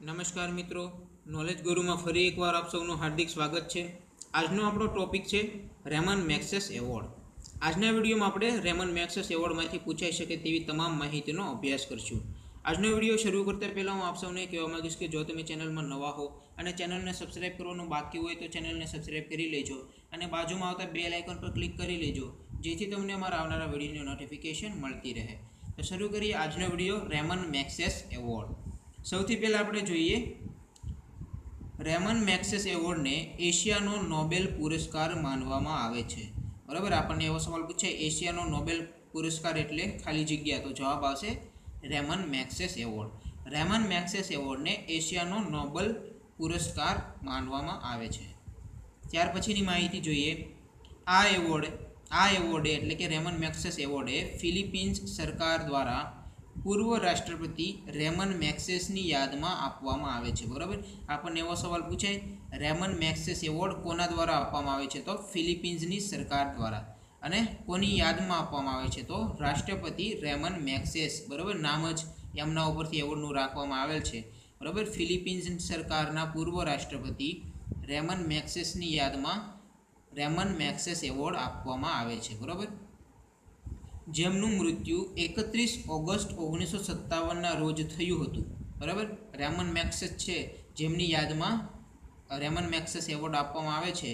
નમસ્કાર મિત્રો, નોલેજ ગુરુમાં ફરી એકવાર આપ સૌનું હાર્દિક સ્વાગત છે. આજનો આપણો ટોપિક છે રેમન મેગ્સેસ એવોર્ડ. આજના વિડીયોમાં આપણે રેમન મેગ્સેસ એવોર્ડમાંથી પૂછાઈ શકે તેવી તમામ માહિતીનો અભ્યાસ કરીશું. આજનો વિડીયો શરૂ કરતા પહેલાં હું આપ સૌને કહેવા માગીશ કે જો તમે ચેનલમાં નવા હો અને ચેનલને સબસ્ક્રાઈબ કરવાનું બાકી હોય તો ચેનલને સબસ્ક્રાઈબ કરી લેજો અને બાજુમાં આવતા બેલ આઇકન પર ક્લિક કરી લેજો, જેથી તમને અમારા આવનારા વિડીયોની નોટિફિકેશન મળતી રહે. તો શરૂ કરીએ આજનો વિડીયો રેમન મેગ્સેસ એવોર્ડ. સૌથી પહેલાં આપણે જોઈએ રેમન મેગ્સેસ એવોર્ડને એશિયાનો નોબેલ પુરસ્કાર માનવામાં આવે છે. બરાબર, આપણને એવો સવાલ પૂછાય એશિયાનો નોબેલ પુરસ્કાર એટલે ખાલી જગ્યા, તો જવાબ આવશે Ramon Magsaysay award. Ramon મેગ્સેસ એવોર્ડને એશિયાનો Nobel પુરસ્કાર માનવામાં આવે છે. ત્યાર પછીની માહિતી જોઈએ. આ એવોર્ડે એટલે કે રેમન મેગ્સેસ એવોર્ડે ફિલિપિન્સ સરકાર દ્વારા પૂર્વ રાષ્ટ્રપતિ રેમન મેગ્સેસની યાદમાં આપવામાં આવે છે. બરાબર, આપણને એવો સવાલ પૂછાય રેમન મેગ્સેસ એવોર્ડ કોના દ્વારા આપવામાં આવે છે, તો ફિલિપિન્સની સરકાર દ્વારા. અને કોની યાદમાં આપવામાં આવે છે, તો રાષ્ટ્રપતિ રેમન મેગ્સેસ. બરાબર, નામ જ એમના ઉપરથી એવોર્ડનું રાખવામાં આવેલ છે. બરાબર, ફિલિપિન્સ સરકારના પૂર્વ રાષ્ટ્રપતિ રેમન મેગ્સેસની યાદમાં રેમન મેગ્સેસ એવોર્ડ આપવામાં આવે છે. બરાબર, જેમનું મૃત્યુ 31 ઓગસ્ટ 1957ના રોજ થયું હતું. બરાબર, રેમન મેગ્સેસ છે જેમની યાદમાં રેમન મેગ્સેસ એવોર્ડ આપવામાં આવે છે,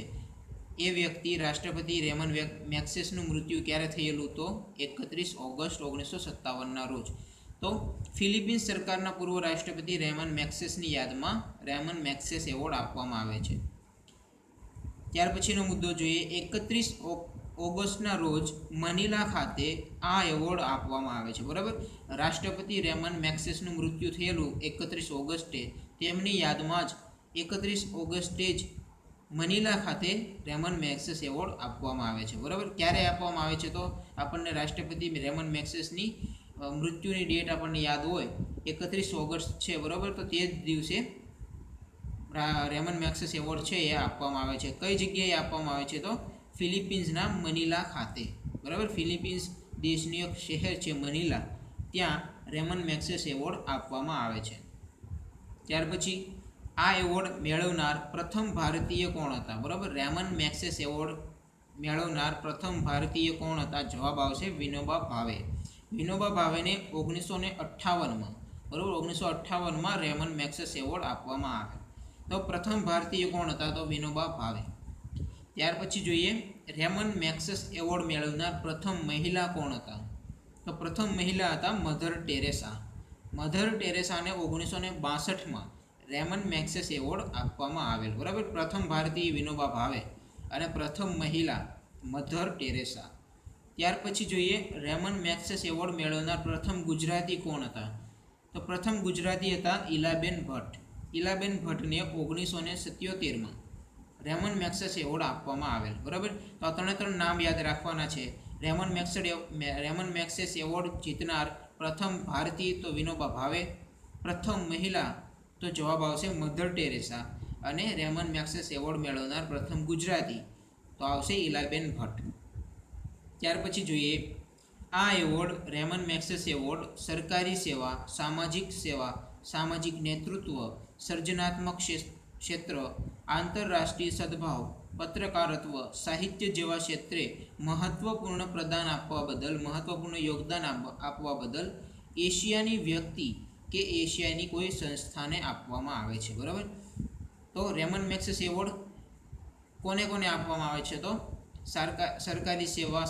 એ વ્યક્તિ રાષ્ટ્રપતિ રેમન મેગ્સેસનું મૃત્યુ ક્યારે થયેલું, તો 31 ઓગસ્ટ 1957ના રોજ. તો ફિલિપિન્સ સરકારના પૂર્વ રાષ્ટ્રપતિ રેમન મેગ્સેસની યાદમાં રેમન મેગ્સેસ એવોર્ડ આપવામાં આવે છે. ત્યાર પછીનો મુદ્દો જોઈએ. 31 ઓગસ્ટના રોજ મનીલા ખાતે આ એવોર્ડ આપવામાં આવે છે. બરાબર, રાષ્ટ્રપતિ રેમન મેગ્સેસનું મૃત્યુ થયેલું 31 ઓગસ્ટે, તેમની યાદમાં જ 31 ઓગસ્ટે જ મનીલા ખાતે રેમન મેગ્સેસ એવોર્ડ આપવામાં આવે છે. બરાબર, ક્યારે આપવામાં આવે છે, તો આપણને રાષ્ટ્રપતિ રેમન મેગ્સેસની મૃત્યુની ડેટ આપણને યાદ હોય 31 ઓગસ્ટ છે. બરાબર, તો તે જ દિવસે રેમન મેગ્સેસ એવોર્ડ છે એ આપવામાં આવે છે. કઈ જગ્યાએ આપવામાં આવે છે, તો ફિલિપિન્સના મનીલા ખાતે. બરાબર, ફિલિપિન્સ દેશનું એક શહેર છે મનીલા, ત્યાં રેમન મેગ્સેસ એવોર્ડ આપવામાં આવે છે. ત્યાર પછી આ એવોર્ડ મેળવનાર પ્રથમ ભારતીય કોણ હતા. બરાબર, રેમન મેગ્સેસ એવોર્ડ મેળવનાર પ્રથમ ભારતીય કોણ હતા, જવાબ આવશે વિનોબા ભાવે. વિનોબા ભાવેને 1958માં બરાબર 1958માં રેમન મેગ્સેસ એવોર્ડ આપવામાં આવે. તો પ્રથમ ભારતીય કોણ હતા, તો વિનોબા ભાવે. ત્યાર પછી જોઈએ રેમન મેગ્સેસ એવોર્ડ મેળવનાર પ્રથમ મહિલા કોણ હતા, તો પ્રથમ મહિલા હતા મધર ટેરેસા. મધર ટેરેસાને 1962માં રેમન મેગ્સેસ એવોર્ડ આપવામાં આવેલ. બરાબર, પ્રથમ ભારતીય વિનોબા ભાવે અને પ્રથમ મહિલા મધર ટેરેસા. ત્યાર પછી જોઈએ રેમન મેગ્સેસ એવોર્ડ મેળવનાર પ્રથમ ગુજરાતી કોણ હતા, તો પ્રથમ ગુજરાતી હતા Ilaben Bhatt. Ilaben ભટ્ટને 1977માં Ramon Magsaysay award આપવામાં આવેલ. બરાબર, તો આ ત્રણ નામ યાદ રાખવાના છે. રેમન મેગ્સેસ એવોર્ડ જીતનાર પ્રથમ ભારતીય તો વિનોબા ભાવે, પ્રથમ મહિલા તો જવાબ આવશે મધર ટેરેસા, અને રેમન મેગ્સેસ એવોર્ડ મેળવનાર પ્રથમ ગુજરાતી તો આવશે ઈલાબેન ભટ્ટ. ત્યાર પછી જોઈએ આ એવોર્ડ રેમન મેગ્સેસ એવોર્ડ સરકારી સેવા, સામાજિક નેતૃત્વ, સર્જનાત્મક ક્ષેત્ર, આંતરરાષ્ટ્રીય સદભાવ, પત્રકારત્વ, સાહિત્ય જેવા ક્ષેત્રે મહત્વપૂર્ણ યોગદાન આપવા બદલ એશિયાની વ્યક્તિ કે એશિયાની કોઈ સંસ્થાને આપવામાં આવે છે. બરાબર, તો રેમન મેગ્સેસ એવોર્ડ કોને કોને આપવામાં આવે છે, તો સરકારી સેવા,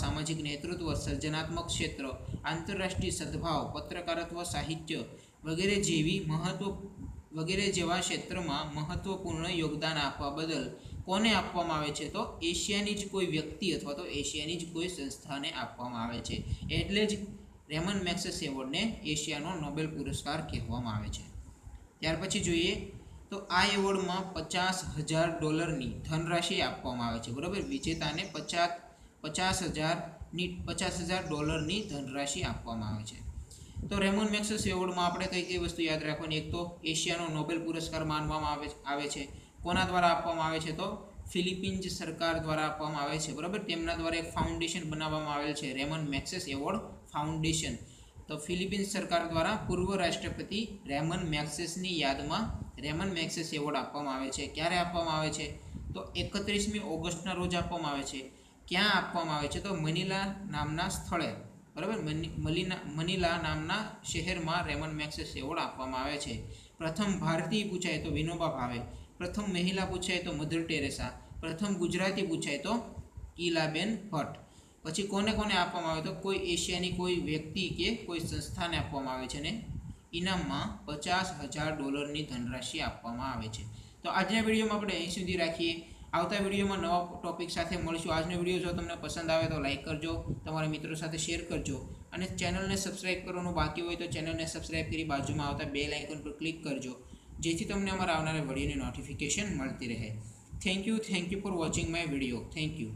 સામાજિક નેતૃત્વ, સર્જનાત્મક ક્ષેત્ર, આંતરરાષ્ટ્રીય સદભાવ, પત્રકારત્વ, સાહિત્ય વગેરે જેવા ક્ષેત્રમાં મહત્વપૂર્ણ યોગદાન આપવા બદલ કોને આપવામાં આવે છે, તો એશિયાની જ કોઈ વ્યક્તિ અથવા તો એશિયાની જ કોઈ સંસ્થાને આપવામાં આવે છે. એટલે જ રેમન મેગ્સેસ એવોર્ડને એશિયાનો નોબેલ પુરસ્કાર કહેવામાં આવે છે. ત્યાર પછી જોઈએ તો આ એવોર્ડમાં $50,000 ધનરાશિ આપવામાં આવે છે. બરાબર, વિજેતાને $50,000 ધનરાશિ આપવામાં આવે છે. તો રેમન મેગ્સેસ એવોર્ડમાં આપણે કઈ વસ્તુ યાદ રાખવાની, એક તો એશિયાનો નોબેલ પુરસ્કાર માનવામાં આવે છે. કોના દ્વારા આપવામાં આવે છે, તો ફિલિપિન્સ સરકાર દ્વારા આપવામાં આવે છે. બરાબર, તેમના દ્વારા એક ફાઉન્ડેશન બનાવવામાં આવેલ છે રેમન મેગ્સેસ એવોર્ડ ફાઉન્ડેશન. તો ફિલિપિન્સ સરકાર દ્વારા પૂર્વ રાષ્ટ્રપતિ રેમન મેગ્સેસની યાદમાં રેમન મેગ્સેસ એવોર્ડ આપવામાં આવે છે. ક્યારે આપવામાં આવે છે? તો 31મી ઓગસ્ટના રોજ આપવામાં આવે છે. ક્યાં આપવામાં આવે છે? તો મનીલા નામના સ્થળે, બરાબર, મનીલા નામના શહેરમાં રેમન મેગ્સેસ એવોર્ડ આપવામાં આવે છે. પ્રથમ ભારતીય પૂછાય તો વિનોબા ભાવે, પ્રથમ મહિલા પૂછાય તો મધર ટેરેસા, પ્રથમ ગુજરાતી પૂછાય તો ઈલાબેન ભટ્ટ. પછી કોને કોને આપવામાં આવે? તો કોઈ એશિયાની કોઈ વ્યક્તિ કે કોઈ સંસ્થાને આપવામાં આવે છે ને ઇનામમાં $50,000ની ધનરાશિ આપવામાં આવે છે. તો આજના વિડીયોમાં આપણે અહીં સુધી રાખીએ. આવતા વિડીયોમાં નવા ટોપિક સાથે મળીશું. આજનો વિડીયો જો તમને પસંદ આવે તો લાઈક કરજો, તમારા મિત્રો સાથે શેર કરજો અને ચેનલને સબસ્ક્રાઈબ કરવાનું બાકી હોય તો ચેનલને સબસ્ક્રાઈબ કરી બાજુમાં આવતા બેલ આઇકન પર ક્લિક કરજો, જેથી તમને અમારા આવનારા વિડીયોની નોટિફિકેશન મળતી રહે. Thank you for watching my video. Thank you.